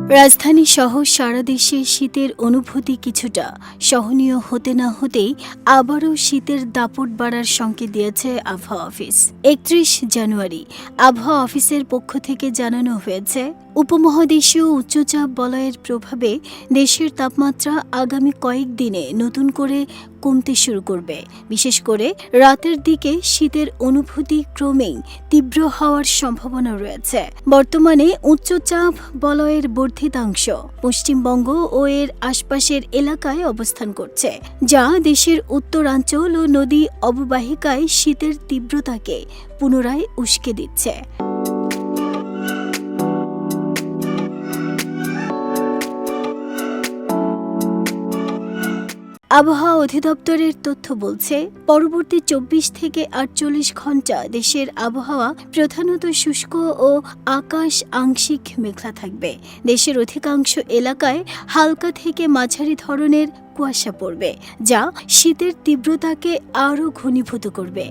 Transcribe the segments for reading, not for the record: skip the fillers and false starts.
রাজধানী সহ সারা দেশে শীতের অনুভূতি কিছুটা সহনীয় হতে না হতেই আবারও শীতের দাপট বাড়ার সংকেত দিয়েছে আবহাওয়া অফিস। ৩১ জানুয়ারি আবহাওয়া অফিসের পক্ষ থেকে জানানো হয়েছে, উপমহাদেশীয় উচ্চচাপ বলয়ের প্রভাবে দেশের তাপমাত্রা আগামী কয়েকদিনে নতুন করে কমতে শুরু করবে। বিশেষ করে রাতের দিকে শীতের অনুভূতি ক্রমেই তীব্র হওয়ার সম্ভাবনা রয়েছে। বর্তমানে উচ্চচাপ বলয়ের বর্ধিতাংশ পশ্চিমবঙ্গ ও এর আশপাশের এলাকায় অবস্থান করছে, যা দেশের উত্তরাঞ্চল ও নদী অববাহিকায় শীতের তীব্রতাকে পুনরায় উস্কে দিচ্ছে। আবহাওয়া অধিদপ্তরের তথ্য বলছে, পরবর্তী ২৪ থেকে ৪৮ ঘণ্টা দেশের আবহাওয়া প্রধানত শুষ্ক ও আকাশ আংশিক মেঘলা থাকবে। দেশের অধিকাংশ এলাকায় হালকা থেকে মাঝারি ধরনের কুয়াশা পড়বে, যা শীতের তীব্রতাকে আরও ঘনীভূত করবে।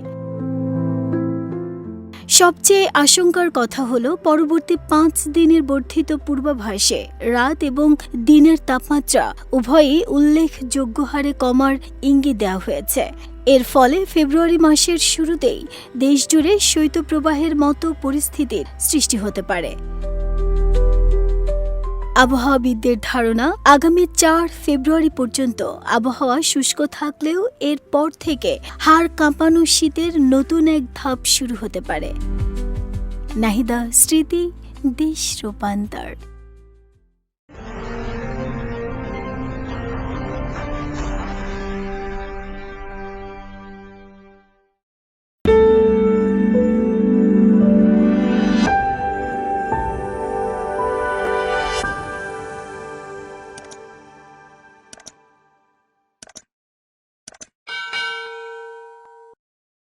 সবচেয়ে আশঙ্কার কথা হলো, পরবর্তী ৫ দিনের বর্ধিত পূর্বাভাসে রাত এবং দিনের তাপমাত্রা উভয়ই উল্লেখযোগ্য হারে কমার ইঙ্গিত দেওয়া হয়েছে। এর ফলে ফেব্রুয়ারি মাসের শুরুতেই দেশজুড়ে শৈত্যপ্রবাহের মতো পরিস্থিতির সৃষ্টি হতে পারে। আবহাওয়াবিদদের ধারণা, আগামী ৪ ফেব্রুয়ারি পর্যন্ত আবহাওয়া শুষ্ক থাকলেও এরপর থেকে হাড় কাঁপানো শীতের নতুন এক ধাপ শুরু হতে পারে। নাহিদা স্মৃতি, দেশ রূপান্তর।